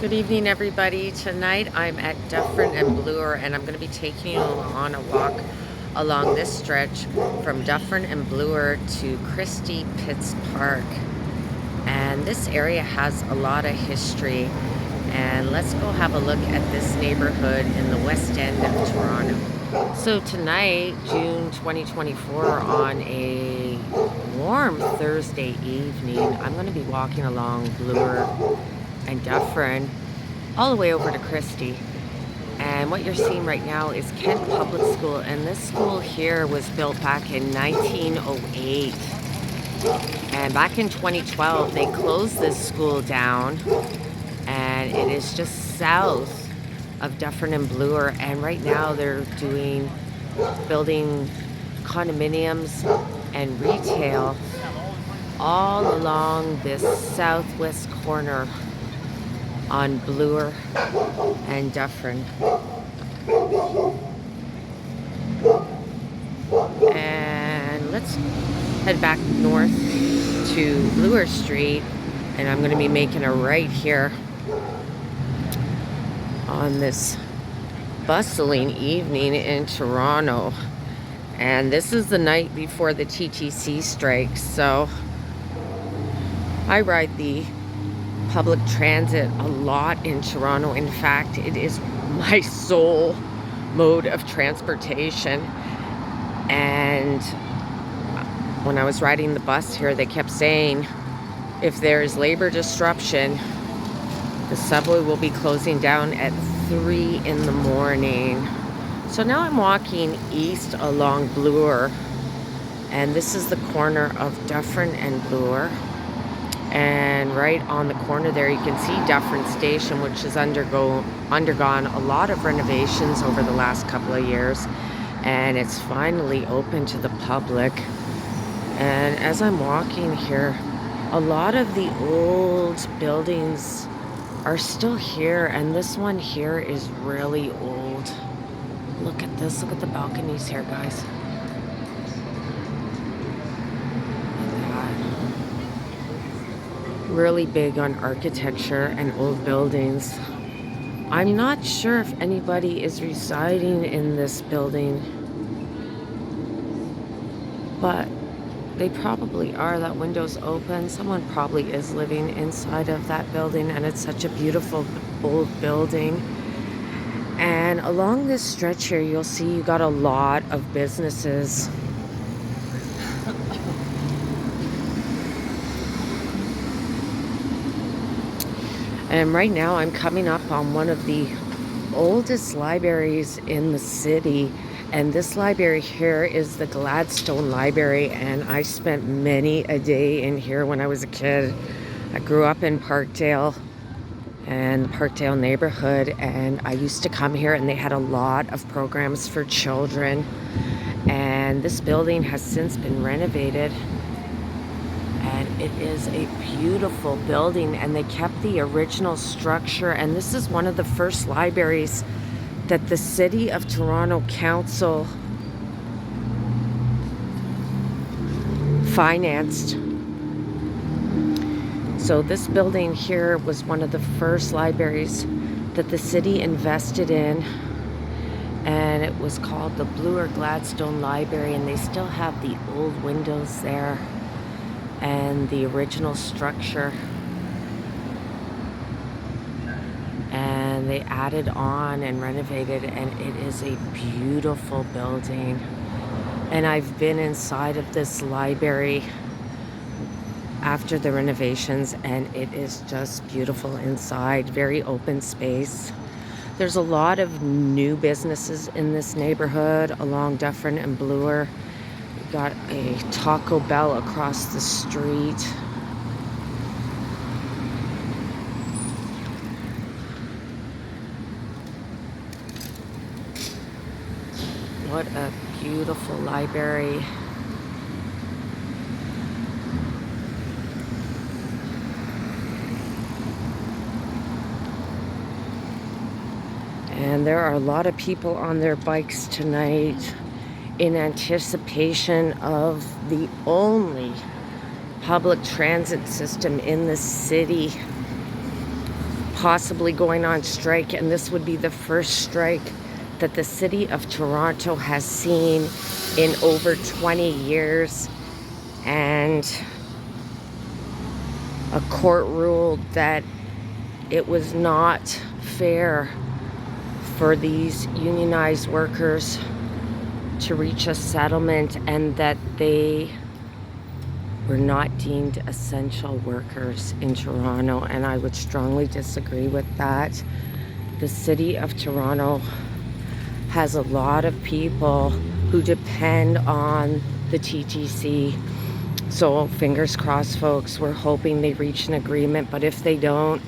Good evening, everybody. Tonight I'm at Dufferin and Bloor, and I'm going to be taking you on a walk along this stretch from Dufferin and Bloor to Christie Pitts Park. And this area has a lot of history. And let's go have a look at this neighborhood in the west end of Toronto. So tonight, June 2024, on a warm Thursday evening, I'm going to be walking along Bloor and Dufferin all the way over to Christie. And what you're seeing right now is Kent Public School, and this school here was built back in 1908. And back in 2012 they closed this school down, and it is just south of Dufferin and Bloor, and right now they're building condominiums and retail all along this southwest corner on Bloor and Dufferin. And let's head back north to Bloor Street, and I'm going to be making a right here on this bustling evening in Toronto. And this is the night before the TTC strikes, so I ride the public transit a lot in Toronto. In fact, it is my sole mode of transportation. And when I was riding the bus here, they kept saying if there's labor disruption, the subway will be closing down at 3 in the morning. So now I'm walking east along Bloor, and this is the corner of Dufferin and Bloor. And right on the corner there, you can see Dufferin Station, which has undergone a lot of renovations over the last couple of years. And it's finally open to the public. And as I'm walking here, a lot of the old buildings are still here. And this one here is really old. Look at this. Look at the balconies here, guys. Really big on architecture and old buildings. I'm not sure if anybody is residing in this building, but they probably are. That window's open. Someone probably is living inside of that building, and it's such a beautiful old building. And along this stretch here, you'll see you got a lot of businesses. And right now I'm coming up on one of the oldest libraries in the city. And this library here is the Gladstone Library. And I spent many a day in here when I was a kid. I grew up in Parkdale and Parkdale neighborhood. And I used to come here, and they had a lot of programs for children. And this building has since been renovated. And it is a beautiful building, and they kept the original structure. And this is one of the first libraries that the City of Toronto Council financed. So this building here was one of the first libraries that the city invested in, and it was called the Bloor Gladstone Library, and they still have the old windows there and the original structure, and they added on and renovated, and it is a beautiful building. And I've been inside of this library after the renovations, and it is just beautiful inside. Very open space. There's a lot of new businesses in this neighborhood along Dufferin and Bloor. Got a Taco Bell across the street. What a beautiful library. And there are a lot of people on their bikes tonight in anticipation of the only public transit system in the city, possibly going on strike, and this would be the first strike that the city of Toronto has seen in over 20 years. And a court ruled that it was not fair for these unionized workers to reach a settlement, and that they were not deemed essential workers in Toronto. And I would strongly disagree with that. The city of Toronto has a lot of people who depend on the TTC. So fingers crossed, folks. We're hoping they reach an agreement, but if they don't,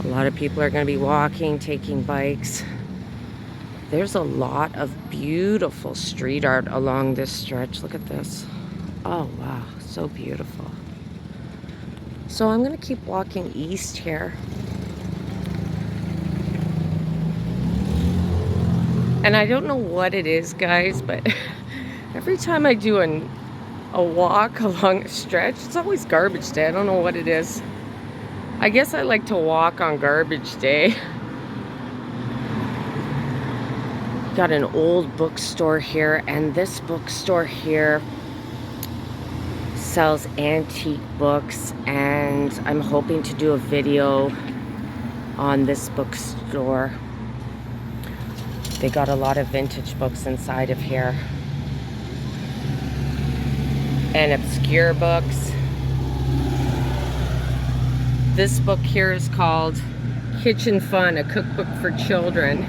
a lot of people are going to be walking, taking bikes. There's a lot of beautiful street art along this stretch. Look at this. Oh, wow. So beautiful. So I'm going to keep walking east here. And I don't know what it is, guys, but every time I do a walk along a stretch, it's always garbage day. I don't know what it is. I guess I like to walk on garbage day. Got an old bookstore here, and this bookstore here sells antique books, and I'm hoping to do a video on this bookstore. They got a lot of vintage books inside of here, and obscure books. This book here is called Kitchen Fun, a cookbook for children.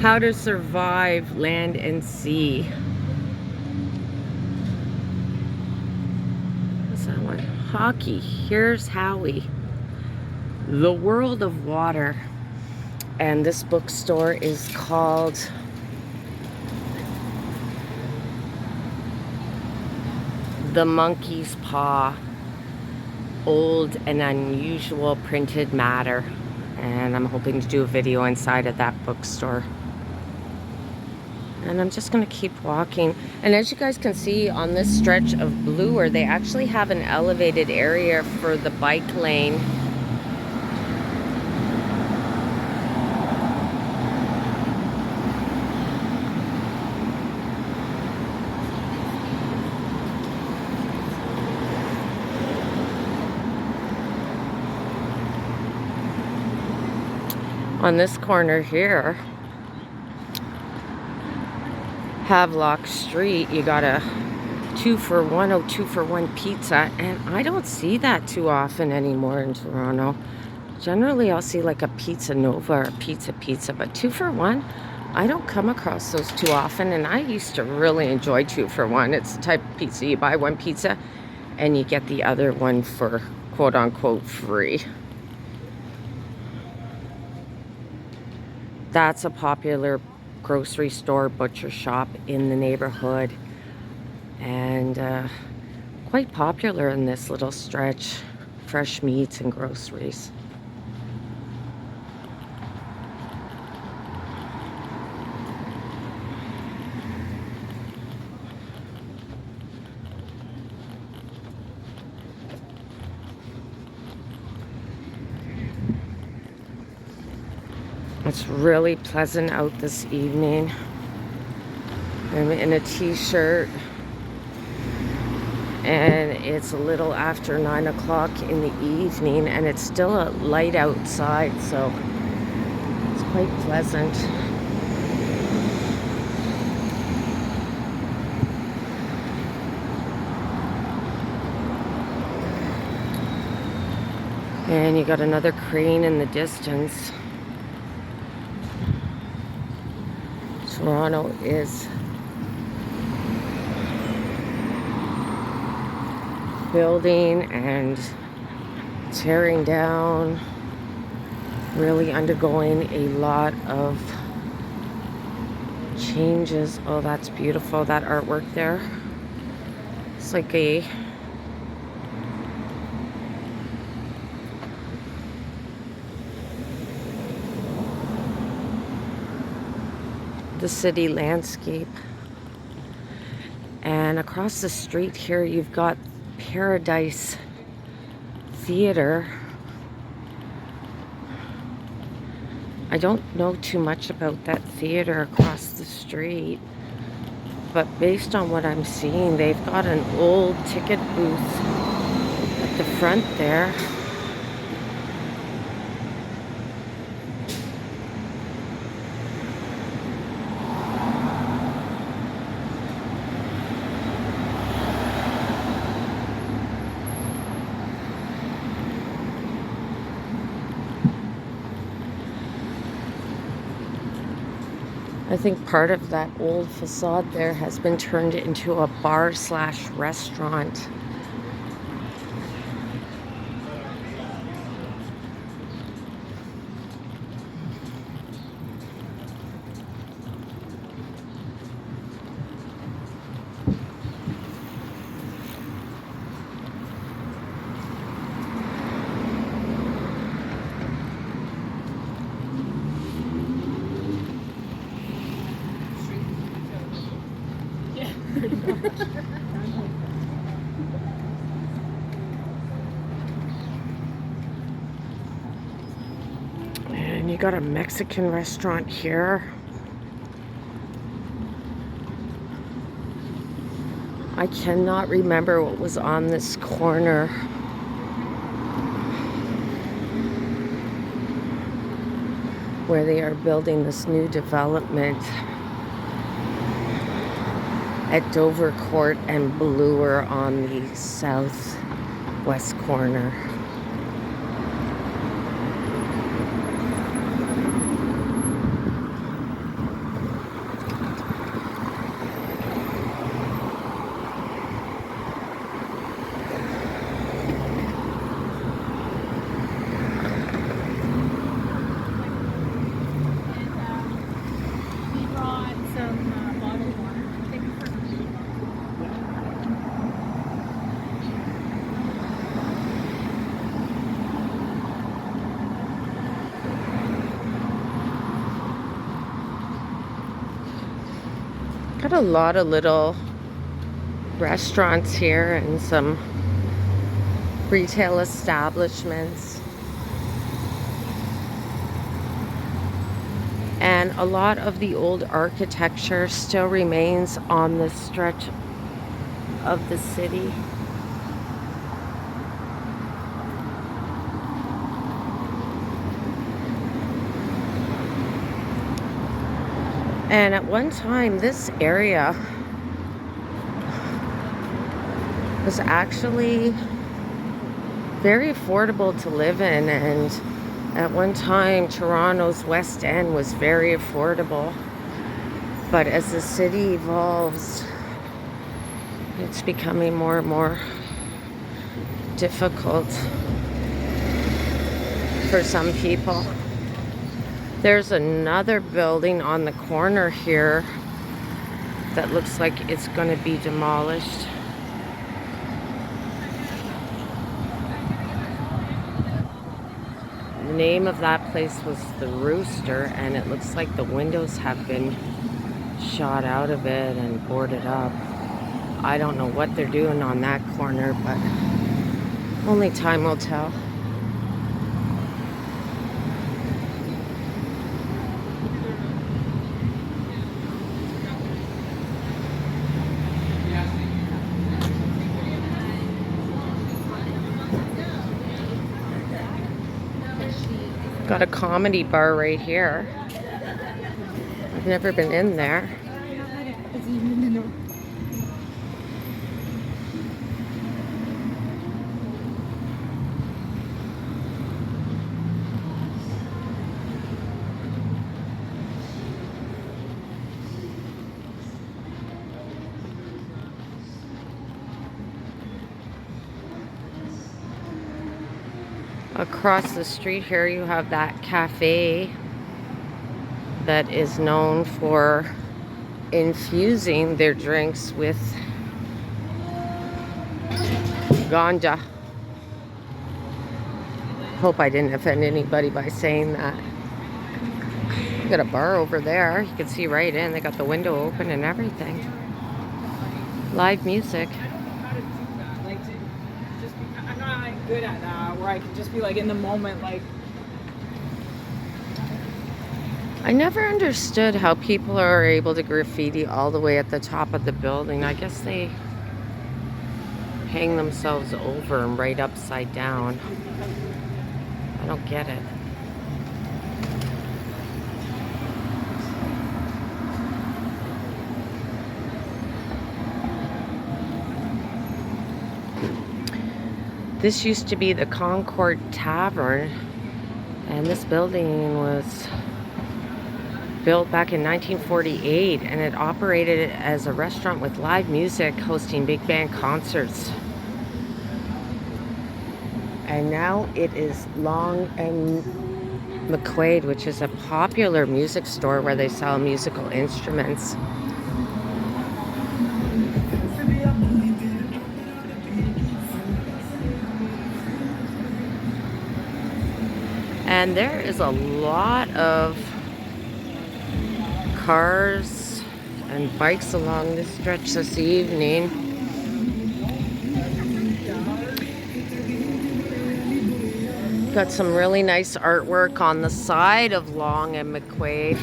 How to Survive Land and Sea. What's that one? Hockey. Here's Howie. The World of Water. And this bookstore is called The Monkey's Paw. Old and Unusual Printed Matter. And I'm hoping to do a video inside of that bookstore. And I'm just going to keep walking. And as you guys can see on this stretch of Bloor, they actually have an elevated area for the bike lane. On this corner here, Havelock Street, you got a 2-for-1 or 2-for-1 pizza, and I don't see that too often anymore in Toronto. Generally, I'll see like a Pizza Nova or Pizza, but 2-for-1, I don't come across those too often, and I used to really enjoy 2-for-1. It's the type of pizza you buy one pizza and you get the other one for quote-unquote free. That's a popular grocery store, butcher shop in the neighborhood, and quite popular in this little stretch. Fresh meats and groceries. It's really pleasant out this evening. I'm in a t-shirt, and it's a little after 9 o'clock in the evening, and it's still a light outside, so it's quite pleasant. And you got another crane in the distance. Toronto is building and tearing down, really undergoing a lot of changes. Oh, that's beautiful, that artwork there. It's like the city landscape. And across the street here, you've got Paradise Theater. I don't know too much about that theater across the street, but based on what I'm seeing, they've got an old ticket booth at the front there. I think part of that old facade there has been turned into a bar/restaurant. And you got a Mexican restaurant here. I cannot remember what was on this corner. Where they are building this new development at Dover Court and Bloor on the southwest corner. Got a lot of little restaurants here and some retail establishments. And a lot of the old architecture still remains on this stretch of the city. And at one time, this area was actually very affordable to live in. And at one time, Toronto's West End was very affordable. But as the city evolves, it's becoming more and more difficult for some people. There's another building on the corner here that looks like it's going to be demolished. The name of that place was The Rooster, and it looks like the windows have been shot out of it and boarded up. I don't know what they're doing on that corner, but only time will tell. Got a comedy bar right here. I've never been in there. Across the street here you have that cafe that is known for infusing their drinks with ganja. Hope I didn't offend anybody by saying that. Got a bar over there. You can see right in. They got the window open and everything. Live music. I'm not good at that, where I can just be like in the moment, like I never understood how people are able to graffiti all the way at the top of the building. I guess they hang themselves over and right upside down. I don't get it. This used to be the Concord Tavern, and this building was built back in 1948, and it operated as a restaurant with live music, hosting big band concerts. And now it is Long and McQuaid, which is a popular music store where they sell musical instruments. And there is a lot of cars and bikes along this stretch this evening. Got some really nice artwork on the side of Long and McQuaid.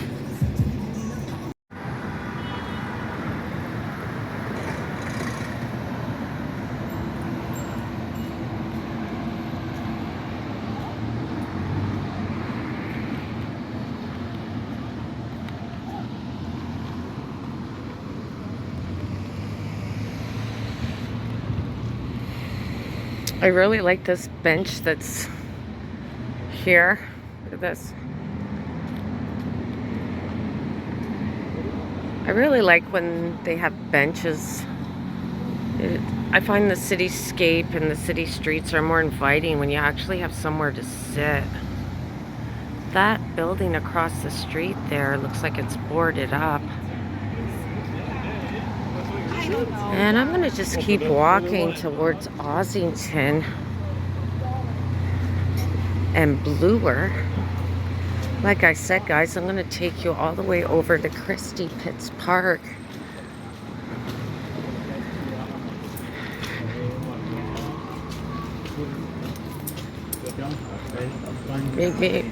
I really like this bench that's here. Look at this. I really like when they have benches. I find the cityscape and the city streets are more inviting when you actually have somewhere to sit. That building across the street there looks like it's boarded up. And I'm gonna just keep walking towards Ossington and Bloor. Like I said, guys, I'm gonna take you all the way over to Christie Pitts Park. Maybe.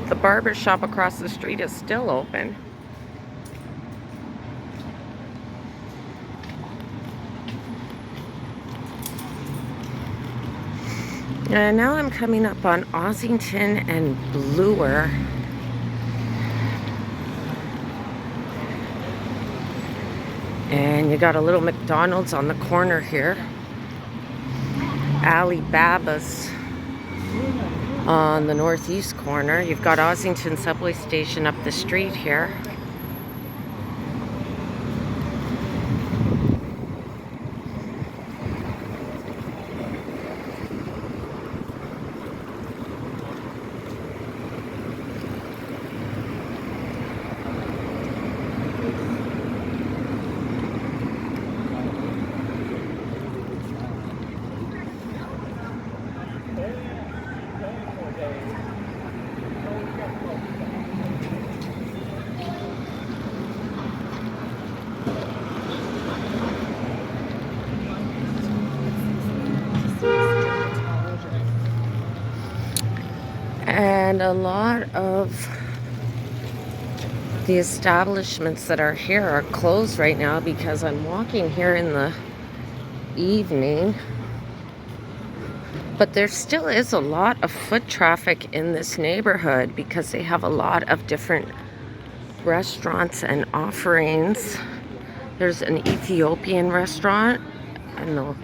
The barber shop across the street is still open. And now I'm coming up on Ossington and Bloor. And you got a little McDonald's on the corner here. Alibaba's on the northeast corner. You've got Ossington subway station up the street here. And a lot of the establishments that are here are closed right now because I'm walking here in the evening. But there still is a lot of foot traffic in this neighborhood because they have a lot of different restaurants and offerings. There's an Ethiopian restaurant and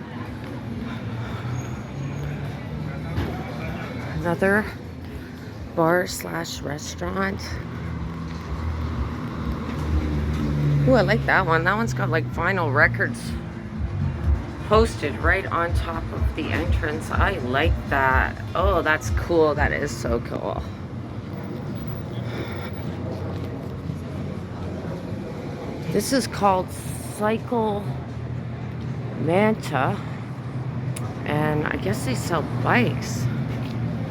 another bar/restaurant. Ooh, I like that one. That one's got like vinyl records posted right on top of the entrance. I like that. Oh, that's cool. That is so cool. This is called Cycle Manta, and I guess they sell bikes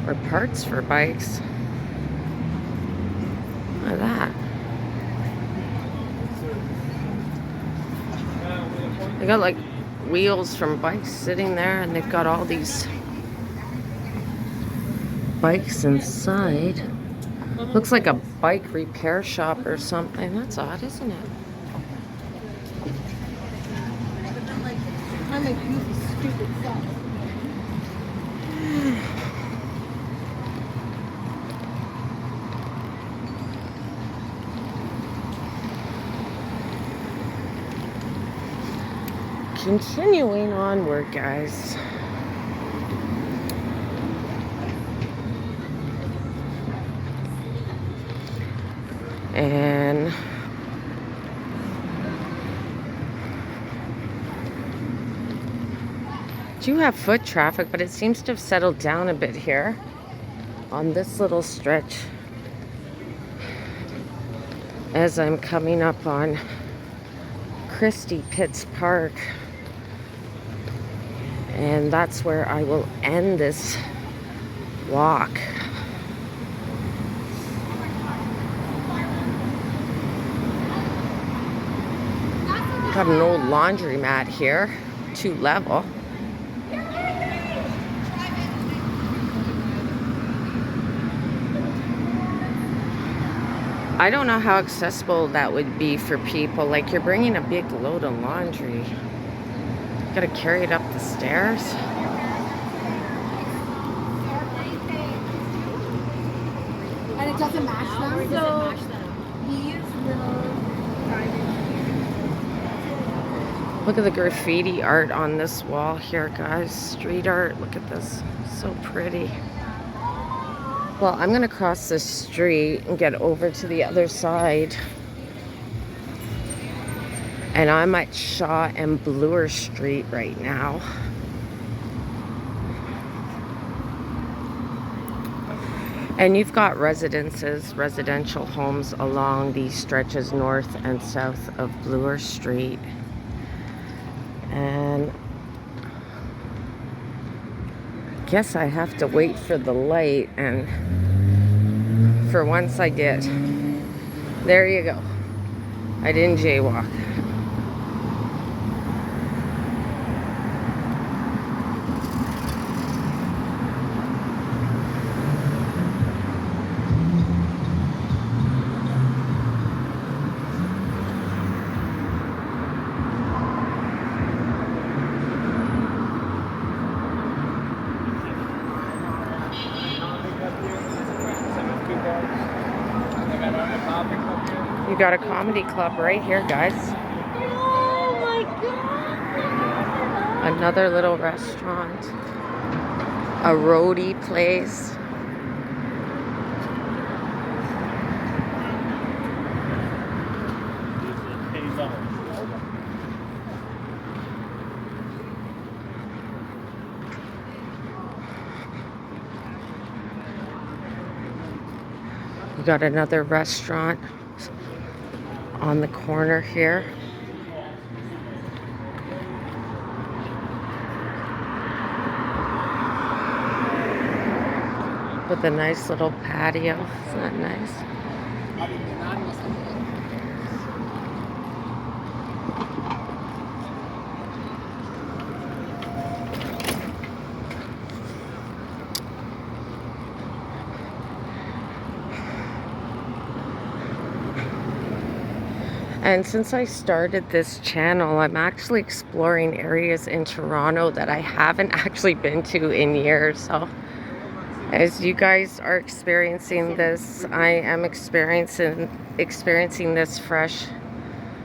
or parts for bikes. Look at that. They got like wheels from bikes sitting there, and they've got all these bikes inside. Looks like a bike repair shop or something. That's odd, isn't it? I'm like, you stupid fuck. Continuing onward, guys. And do have foot traffic, but it seems to have settled down a bit here on this little stretch as I'm coming up on Christie Pitts Park. And that's where I will end this walk. Got an old laundromat here, 2-level. I don't know how accessible that would be for people. Like, you're bringing a big load of laundry. Gotta carry it up the stairs. And it doesn't match them. So these little Look at the graffiti art on this wall here, guys. Street art. Look at this. So pretty. Well, I'm gonna cross the street and get over to the other side. And I'm at Shaw and Bloor Street right now. And you've got residential homes along these stretches north and south of Bloor Street. And I guess I have to wait for the light, and for once I did. There you go. I didn't jaywalk. You got a comedy club right here, guys. Oh my god! Another little restaurant. A roadie place. We got another restaurant on the corner here. With a nice little patio. Isn't that nice? And since I started this channel, I'm actually exploring areas in Toronto that I haven't actually been to in years. So as you guys are experiencing this, I am experiencing this fresh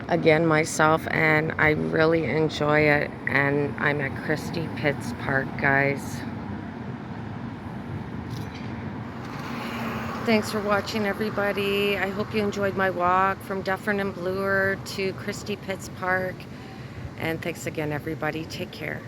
again myself, and I really enjoy it. And I'm at Christie Pitts Park, guys. Thanks for watching, everybody. I hope you enjoyed my walk from Dufferin and Bloor to Christie Pitts Park. And thanks again, everybody. Take care.